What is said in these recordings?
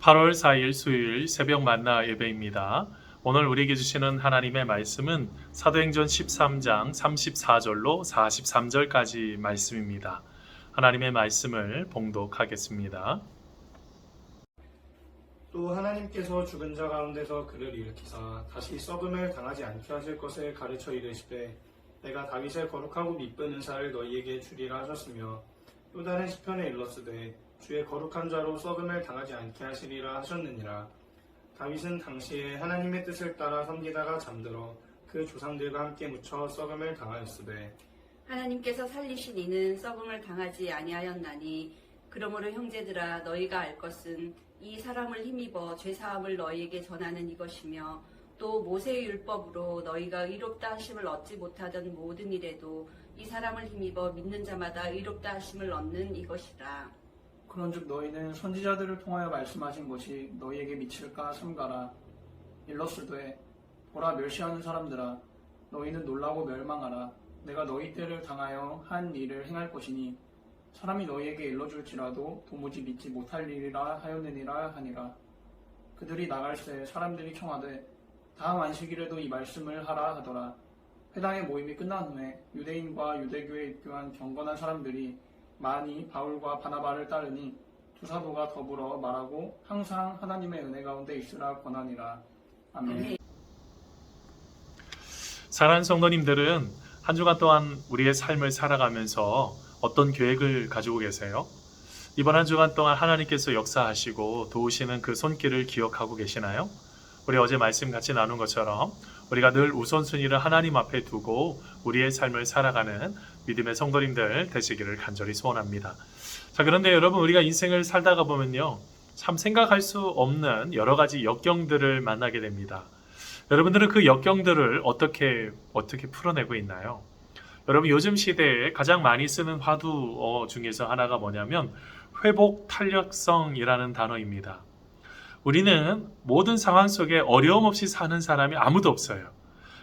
8월 4일 수요일 새벽 만나 예배입니다. 오늘 우리에게 주시는 하나님의 말씀은 사도행전 13장 34절로 43절까지 말씀입니다. 하나님의 말씀을 봉독하겠습니다. 또 하나님께서 죽은 자 가운데서 그를 일으키사 다시 썩음을 당하지 않게 하실 것을 가르쳐 이르시되 내가 다윗의 거룩하고 미쁜 은사를 너희에게 주리라 하셨으며 또 다른 시편에 일렀으되 주의 거룩한 자로 썩음을 당하지 않게 하시리라 하셨느니라. 다윗은 당시에 하나님의 뜻을 따라 섬기다가 잠들어 그 조상들과 함께 묻혀 썩음을 당하였으되 하나님께서 살리신 이는 썩음을 당하지 아니하였나니 그러므로 형제들아 너희가 알 것은 이 사람을 힘입어 죄사함을 너희에게 전하는 이것이며 또 모세의 율법으로 너희가 의롭다 하심을 얻지 못하던 모든 일에도 이 사람을 힘입어 믿는 자마다 의롭다 하심을 얻는 이것이라. 그런즉 너희는 선지자들을 통하여 말씀하신 것이 너희에게 미칠까 삼가라. 일렀으되 보라 멸시하는 사람들아 너희는 놀라고 멸망하라. 내가 너희 때를 당하여 한 일을 행할 것이니 사람이 너희에게 일러줄지라도 도무지 믿지 못할 일이라 하였느니라 하니라. 그들이 나갈새 사람들이 청하되 다음 안식일에도 이 말씀을 하라 하더라. 회당의 모임이 끝난 후에 유대인과 유대교에 입교한 경건한 사람들이 많이 바울과 바나바를 따르니 두 사도가 더불어 말하고 항상 하나님의 은혜 가운데 있으라 권하니라. 아멘. 사랑하는 성도님들은 한 주간 동안 우리의 삶을 살아가면서 어떤 계획을 가지고 계세요? 이번 한 주간 동안 하나님께서 역사하시고 도우시는 그 손길을 기억하고 계시나요? 우리 어제 말씀 같이 나눈 것처럼 우리가 늘 우선순위를 하나님 앞에 두고 우리의 삶을 살아가는 믿음의 성도님들 되시기를 간절히 소원합니다. 자, 그런데 여러분 우리가 인생을 살다가 보면요, 참 생각할 수 없는 여러 가지 역경들을 만나게 됩니다. 여러분들은 그 역경들을 어떻게 풀어내고 있나요? 여러분 요즘 시대에 가장 많이 쓰는 화두 중에서 하나가 뭐냐면 회복 탄력성이라는 단어입니다. 우리는 모든 상황 속에 어려움 없이 사는 사람이 아무도 없어요.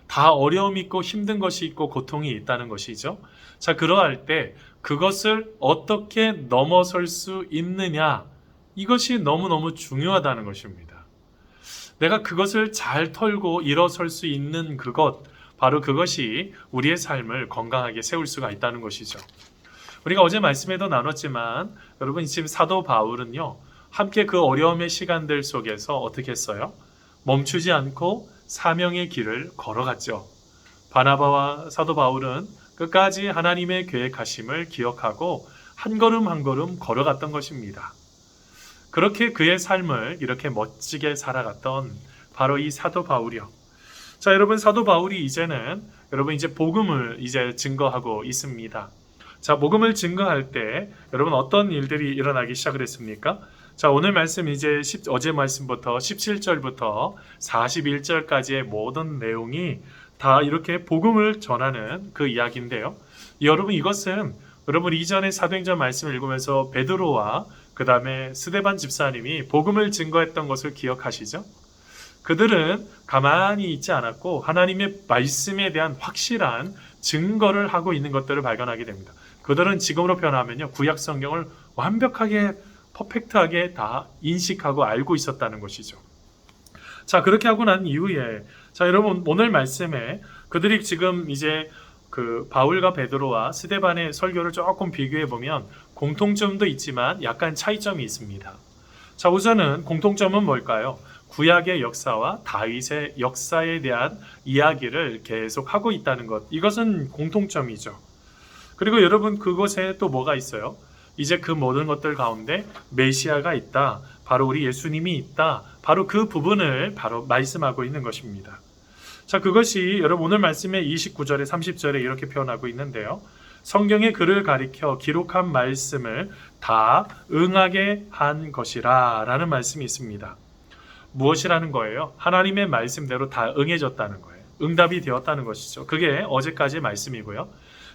다 어려움이 있고 힘든 것이 있고 고통이 있다는 것이죠. 자, 그러할 때 그것을 어떻게 넘어설 수 있느냐, 이것이 너무너무 중요하다는 것입니다. 내가 그것을 잘 털고 일어설 수 있는 그것, 바로 그것이 우리의 삶을 건강하게 세울 수가 있다는 것이죠. 우리가 어제 말씀에도 나눴지만 여러분 지금 사도 바울은요, 함께 그 어려움의 시간들 속에서 어떻게 했어요? 멈추지 않고 사명의 길을 걸어갔죠. 바나바와 사도 바울은 끝까지 하나님의 계획하심을 기억하고 한 걸음 한 걸음 걸어갔던 것입니다. 그렇게 그의 삶을 이렇게 멋지게 살아갔던 바로 이 사도 바울이요. 자, 여러분 사도 바울이 이제는 여러분 이제 복음을 이제 증거하고 있습니다. 자, 복음을 증거할 때 여러분 어떤 일들이 일어나기 시작을 했습니까? 자, 오늘 말씀 이제 어제 말씀부터 17절부터 41절까지의 모든 내용이 다 이렇게 복음을 전하는 그 이야기인데요. 여러분 이것은 여러분 이전에 사도행전 말씀을 읽으면서 베드로와 그 다음에 스데반 집사님이 복음을 증거했던 것을 기억하시죠? 그들은 가만히 있지 않았고 하나님의 말씀에 대한 확실한 증거를 하고 있는 것들을 발견하게 됩니다. 그들은 지금으로 표현하면요, 구약 성경을 완벽하게 퍼펙트하게 다 인식하고 알고 있었다는 것이죠. 자, 그렇게 하고 난 이후에 자, 여러분 오늘 말씀에 그들이 지금 이제 그 바울과 베드로와 스데반의 설교를 조금 비교해 보면 공통점도 있지만 약간 차이점이 있습니다. 자, 우선은 공통점은 뭘까요? 구약의 역사와 다윗의 역사에 대한 이야기를 계속 하고 있다는 것. 이것은 공통점이죠. 그리고 여러분 그곳에 또 뭐가 있어요? 이제 그 모든 것들 가운데 메시아가 있다. 바로 우리 예수님이 있다. 바로 그 부분을 바로 말씀하고 있는 것입니다. 자, 그것이 여러분 오늘 말씀의 29절에 30절에 이렇게 표현하고 있는데요. 성경의 글을 가리켜 기록한 말씀을 다 응하게 한 것이라 라는 말씀이 있습니다. 무엇이라는 거예요? 하나님의 말씀대로 다 응해졌다는 거예요. 응답이 되었다는 것이죠. 그게 어제까지의 말씀이고요.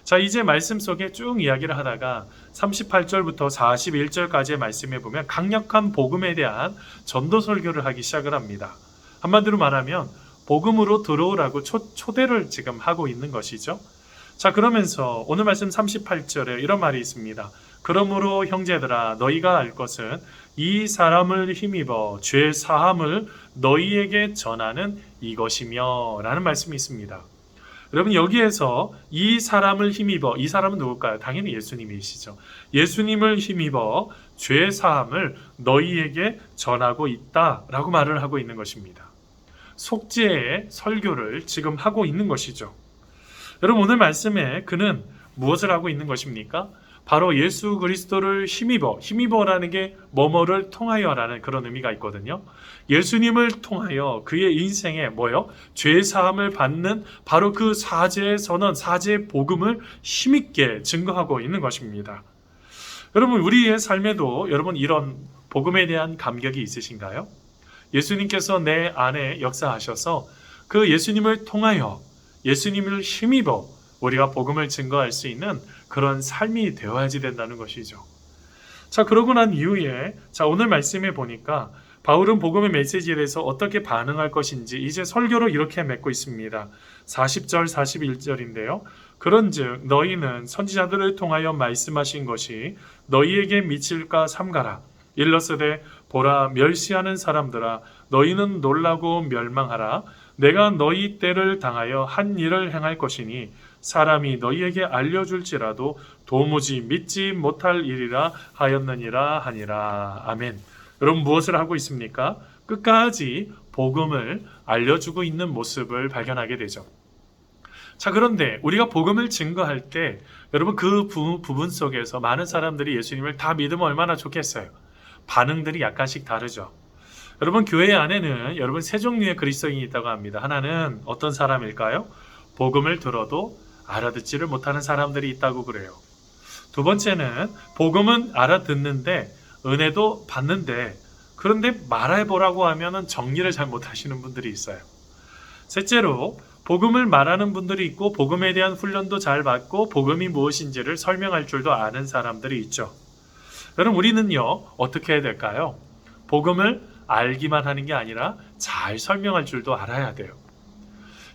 자, 이제 말씀 속에 쭉 이야기를 하다가 38절부터 41절까지의 말씀에 보면 강력한 복음에 대한 전도 설교를 하기 시작을 합니다. 한마디로 말하면 복음으로 들어오라고 초대를 지금 하고 있는 것이죠. 자, 그러면서 오늘 말씀 38절에 이런 말이 있습니다. 그러므로 형제들아 너희가 알 것은 이 사람을 힘입어 죄 사함을 너희에게 전하는 이것이며 라는 말씀이 있습니다. 여러분 여기에서 이 사람을 힘입어, 이 사람은 누굴까요? 당연히 예수님이시죠. 예수님을 힘입어 죄 사함을 너희에게 전하고 있다라고 말을 하고 있는 것입니다. 속죄의 설교를 지금 하고 있는 것이죠. 여러분 오늘 말씀에 그는 무엇을 하고 있는 것입니까? 바로 예수 그리스도를 힘입어라는 게 뭐뭐를 통하여라는 그런 의미가 있거든요. 예수님을 통하여 그의 인생에 죄 사함을 받는 바로 그 사죄의 선언, 사죄의 복음을 힘있게 증거하고 있는 것입니다. 여러분 우리의 삶에도 여러분 이런 복음에 대한 감격이 있으신가요? 예수님께서 내 안에 역사하셔서 그 예수님을 통하여 예수님을 힘입어 우리가 복음을 증거할 수 있는 그런 삶이 되어야지 된다는 것이죠. 자, 그러고 난 이후에 오늘 말씀에 보니까 바울은 복음의 메시지에 대해서 어떻게 반응할 것인지 이제 설교로 이렇게 맺고 있습니다. 40절 41절인데요. 그런즉 너희는 선지자들을 통하여 말씀하신 것이 너희에게 미칠까 삼가라. 일러스되 보라 멸시하는 사람들아 너희는 놀라고 멸망하라. 내가 너희 때를 당하여 한 일을 행할 것이니 사람이 너희에게 알려줄지라도 도무지 믿지 못할 일이라 하였느니라 하니라. 아멘. 여러분 무엇을 하고 있습니까? 끝까지 복음을 알려주고 있는 모습을 발견하게 되죠. 자, 그런데 우리가 복음을 증거할 때 여러분 그 부분 속에서 많은 사람들이 예수님을 다 믿으면 얼마나 좋겠어요. 반응들이 약간씩 다르죠. 여러분 교회 안에는 여러분 세 종류의 그리스도인이 있다고 합니다. 하나는 어떤 사람일까요? 복음을 들어도 알아듣지를 못하는 사람들이 있다고 그래요. 두 번째는 복음은 알아듣는데 은혜도 받는데 그런데 말해보라고 하면은 정리를 잘 못하시는 분들이 있어요. 셋째로 복음을 말하는 분들이 있고 복음에 대한 훈련도 잘 받고 복음이 무엇인지를 설명할 줄도 아는 사람들이 있죠. 여러분 우리는요 어떻게 해야 될까요? 복음을 알기만 하는 게 아니라 잘 설명할 줄도 알아야 돼요.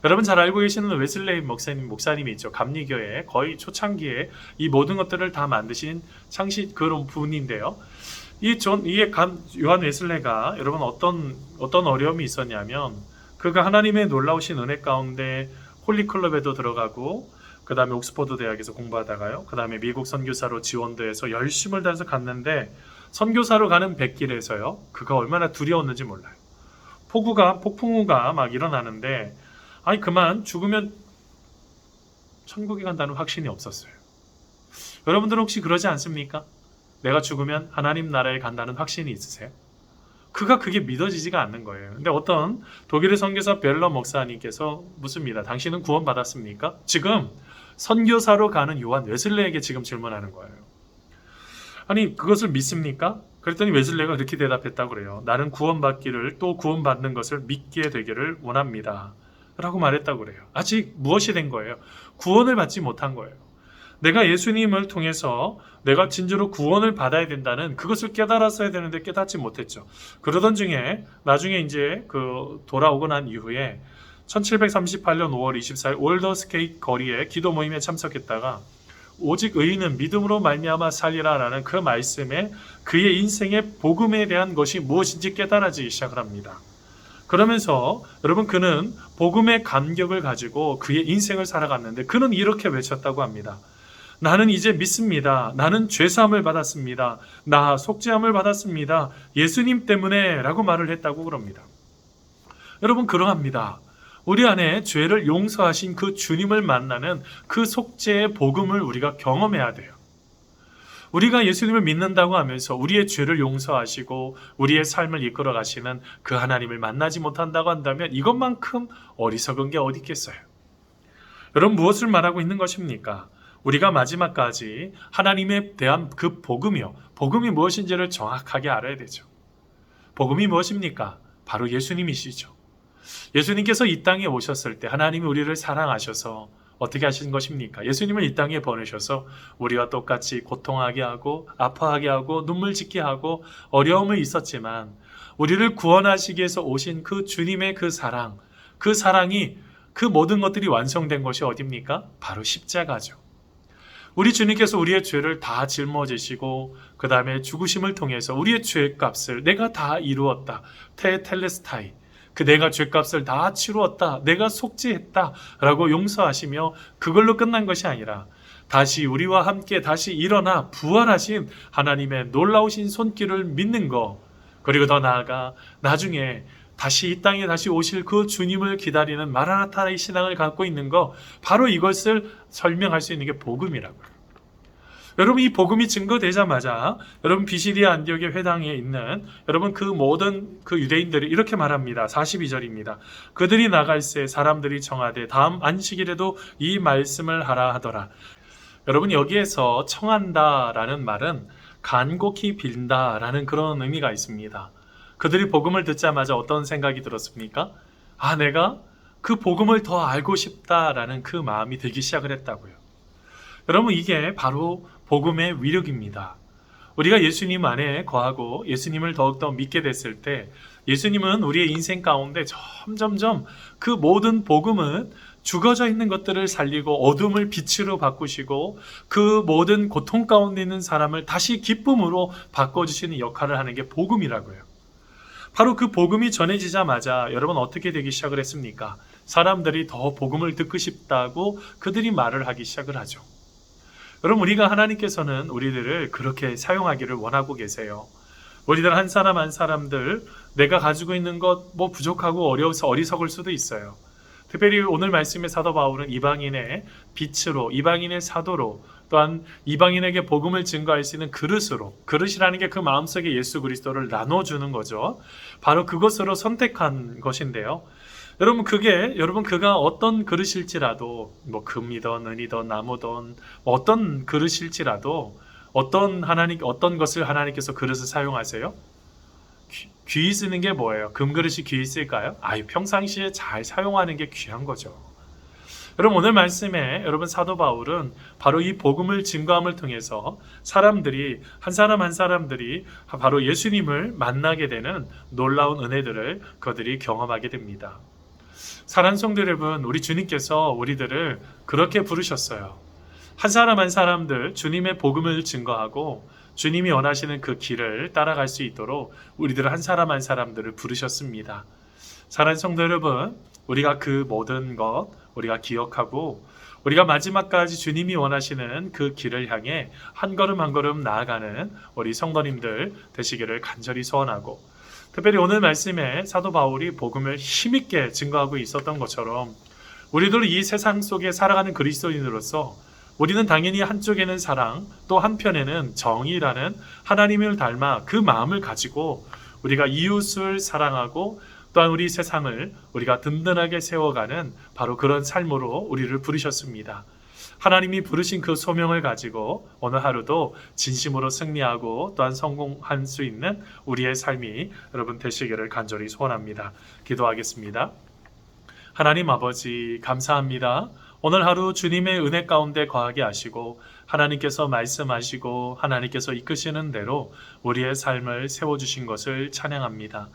여러분 잘 알고 계시는 웨슬레이 목사님이 있죠. 감리교회 거의 초창기에 이 모든 것들을 다 만드신 그런 분인데요. 요한 웨슬레가 여러분 어떤 어려움이 있었냐면 그가 하나님의 놀라우신 은혜 가운데 홀리클럽에도 들어가고 그 다음에 옥스퍼드 대학에서 공부하다가요. 그 다음에 미국 선교사로 지원돼서 열심을 다해서 갔는데 선교사로 가는 백길에서요. 그가 얼마나 두려웠는지 몰라요. 폭풍우가 막 일어나는데 그만 죽으면 천국에 간다는 확신이 없었어요. 여러분들은 혹시 그러지 않습니까? 내가 죽으면 하나님 나라에 간다는 확신이 있으세요? 그게 믿어지지가 않는 거예요. 근데 어떤 독일의 선교사 벨러 목사님께서 묻습니다. 당신은 구원받았습니까? 지금 선교사로 가는 요한 웨슬레에게 지금 질문하는 거예요. 그것을 믿습니까? 그랬더니 웨슬레가 그렇게 대답했다고 그래요. 나는 구원받기를 또 구원받는 것을 믿게 되기를 원합니다. 라고 말했다고 그래요. 아직 무엇이 된 거예요? 구원을 받지 못한 거예요. 내가 예수님을 통해서 내가 진짜로 구원을 받아야 된다는 그것을 깨달았어야 되는데 깨닫지 못했죠. 그러던 중에 나중에 이제 돌아오고 난 이후에 1738년 5월 24일 올더스케이트 거리에 기도 모임에 참석했다가 오직 의인은 믿음으로 말미암아 살리라라는 그 말씀에 그의 인생의 복음에 대한 것이 무엇인지 깨달아지기 시작을 합니다. 그러면서 여러분 그는 복음의 감격을 가지고 그의 인생을 살아갔는데 그는 이렇게 외쳤다고 합니다. 나는 이제 믿습니다. 나는 죄사함을 받았습니다. 나 속죄함을 받았습니다. 예수님 때문에 라고 말을 했다고 그럽니다. 여러분 그러합니다. 우리 안에 죄를 용서하신 그 주님을 만나는 그 속죄의 복음을 우리가 경험해야 돼요. 우리가 예수님을 믿는다고 하면서 우리의 죄를 용서하시고 우리의 삶을 이끌어 가시는 그 하나님을 만나지 못한다고 한다면 이것만큼 어리석은 게 어디 있겠어요? 여러분 무엇을 말하고 있는 것입니까? 우리가 마지막까지 하나님에 대한 그 복음이요. 복음이 무엇인지를 정확하게 알아야 되죠. 복음이 무엇입니까? 바로 예수님이시죠. 예수님께서 이 땅에 오셨을 때 하나님이 우리를 사랑하셔서 어떻게 하신 것입니까? 예수님을 이 땅에 보내셔서 우리와 똑같이 고통하게 하고 아파하게 하고 눈물 짓게 하고 어려움이 있었지만 우리를 구원하시기 위해서 오신 그 주님의 그 사랑이 그 모든 것들이 완성된 것이 어디입니까? 바로 십자가죠. 우리 주님께서 우리의 죄를 다 짊어지시고 그 다음에 죽으심을 통해서 우리의 죄값을 내가 다 이루었다. 테텔레스타이. 그 내가 죄값을 다 치루었다. 내가 속죄했다. 라고 용서하시며 그걸로 끝난 것이 아니라 다시 우리와 함께 다시 일어나 부활하신 하나님의 놀라우신 손길을 믿는 것, 그리고 더 나아가 나중에 다시 이 땅에 다시 오실 그 주님을 기다리는 마라나타의 신앙을 갖고 있는 것, 바로 이것을 설명할 수 있는 게 복음이라고요. 여러분, 이 복음이 증거되자마자 여러분 비시디아 안디옥의 회당에 있는 여러분 그 모든 그 유대인들이 이렇게 말합니다. 42절입니다. 그들이 나갈새 사람들이 청하되 다음 안식일에도 이 말씀을 하라 하더라. 여러분, 여기에서 청한다라는 말은 간곡히 빌다라는 그런 의미가 있습니다. 그들이 복음을 듣자마자 어떤 생각이 들었습니까? 아, 내가 그 복음을 더 알고 싶다라는 그 마음이 들기 시작을 했다고요. 여러분, 이게 바로 복음의 위력입니다. 우리가 예수님 안에 거하고 예수님을 더욱더 믿게 됐을 때 예수님은 우리의 인생 가운데 점점점 그 모든 복음은 죽어져 있는 것들을 살리고 어둠을 빛으로 바꾸시고 그 모든 고통 가운데 있는 사람을 다시 기쁨으로 바꿔주시는 역할을 하는 게 복음이라고요. 바로 그 복음이 전해지자마자 여러분 어떻게 되기 시작을 했습니까? 사람들이 더 복음을 듣고 싶다고 그들이 말을 하기 시작을 하죠. 여러분, 우리가 하나님께서는 우리들을 그렇게 사용하기를 원하고 계세요. 우리들 한 사람 한 사람들 내가 가지고 있는 것 뭐 부족하고 어려워서 어리석을 수도 있어요. 특별히 오늘 말씀의 사도 바울은 이방인의 빛으로, 이방인의 사도로, 또한 이방인에게 복음을 증거할 수 있는 그릇으로, 그릇이라는 게 그 마음속에 예수 그리스도를 나눠주는 거죠. 바로 그것으로 선택한 것인데요. 여러분, 그가 어떤 그릇일지라도 뭐 금이든 은이든 나무든 어떤 그릇일지라도 어떤 것을 하나님께서 그릇을 사용하세요? 귀히 쓰는 게 뭐예요? 금그릇이 귀히 쓸까요? 평상시에 잘 사용하는 게 귀한 거죠. 여러분, 오늘 말씀에 여러분 사도 바울은 바로 이 복음을 증거함을 통해서 사람들이 한 사람 한 사람들이 바로 예수님을 만나게 되는 놀라운 은혜들을 그들이 경험하게 됩니다. 사랑하는 성도 여러분, 우리 주님께서 우리들을 그렇게 부르셨어요. 한 사람 한 사람들 주님의 복음을 증거하고 주님이 원하시는 그 길을 따라갈 수 있도록 우리들 한 사람 한 사람들을 부르셨습니다. 사랑하는 성도 여러분, 우리가 그 모든 것 우리가 기억하고 우리가 마지막까지 주님이 원하시는 그 길을 향해 한 걸음 한 걸음 나아가는 우리 성도님들 되시기를 간절히 소원하고, 특별히 오늘 말씀에 사도 바울이 복음을 힘있게 증거하고 있었던 것처럼 우리도 이 세상 속에 살아가는 그리스도인으로서 우리는 당연히 한쪽에는 사랑, 또 한편에는 정의라는 하나님을 닮아 그 마음을 가지고 우리가 이웃을 사랑하고 또한 우리 세상을 우리가 든든하게 세워가는 바로 그런 삶으로 우리를 부르셨습니다. 하나님이 부르신 그 소명을 가지고 오늘 하루도 진심으로 승리하고 또한 성공할 수 있는 우리의 삶이 여러분 되시기를 간절히 소원합니다. 기도하겠습니다. 하나님 아버지, 감사합니다. 오늘 하루 주님의 은혜 가운데 거하게 하시고 하나님께서 말씀하시고 하나님께서 이끄시는 대로 우리의 삶을 세워주신 것을 찬양합니다.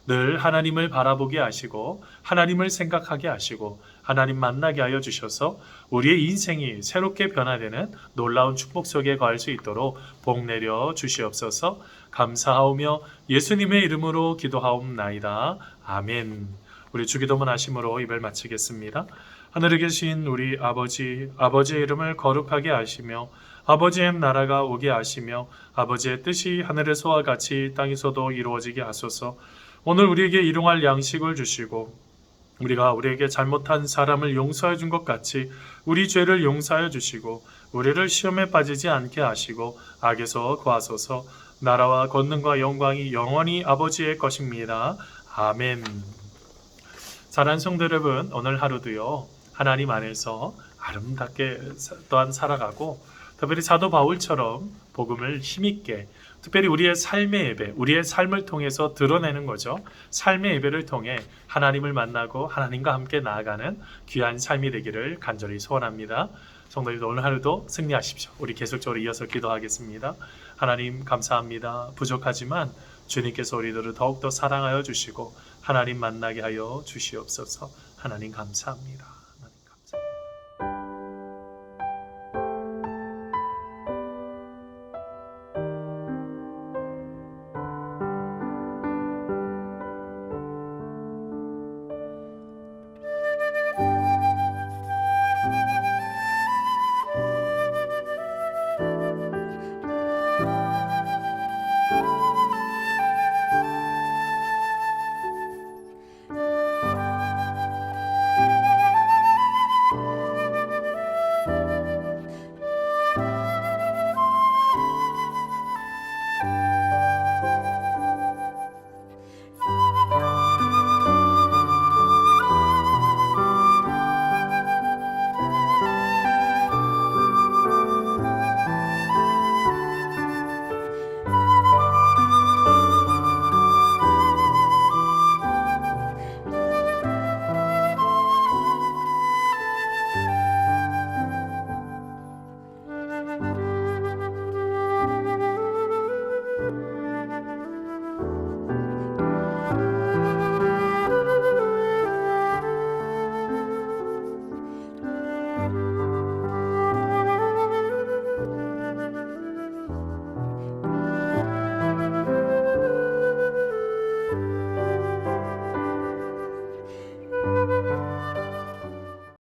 늘 하나님을 바라보게 하시고 하나님을 생각하게 하시고 하나님 만나게 하여 주셔서 우리의 인생이 새롭게 변화되는 놀라운 축복 속에 거할 수 있도록 복 내려 주시옵소서. 감사하오며 예수님의 이름으로 기도하옵나이다. 아멘. 우리 주기도문 하심으로 예배를 마치겠습니다. 하늘에 계신 우리 아버지, 아버지의 이름을 거룩하게 하시며 아버지의 나라가 오게 하시며 아버지의 뜻이 하늘에서와 같이 땅에서도 이루어지게 하소서. 오늘 우리에게 일용할 양식을 주시고 우리가 우리에게 잘못한 사람을 용서해 준 것 같이 우리 죄를 용서하여 주시고 우리를 시험에 빠지지 않게 하시고 악에서 구하소서. 나라와 권능과 영광이 영원히 아버지의 것입니다. 아멘. 사랑하는 성도 여러분, 오늘 하루도요 하나님 안에서 아름답게 또한 살아가고 특별히 사도 바울처럼 복음을 힘있게 특별히 우리의 삶의 예배, 우리의 삶을 통해서 드러내는 거죠. 삶의 예배를 통해 하나님을 만나고 하나님과 함께 나아가는 귀한 삶이 되기를 간절히 소원합니다. 성도님들 오늘 하루도 승리하십시오. 우리 계속적으로 이어서 기도하겠습니다. 하나님 감사합니다. 부족하지만 주님께서 우리들을 더욱더 사랑하여 주시고 하나님 만나게 하여 주시옵소서. 하나님 감사합니다.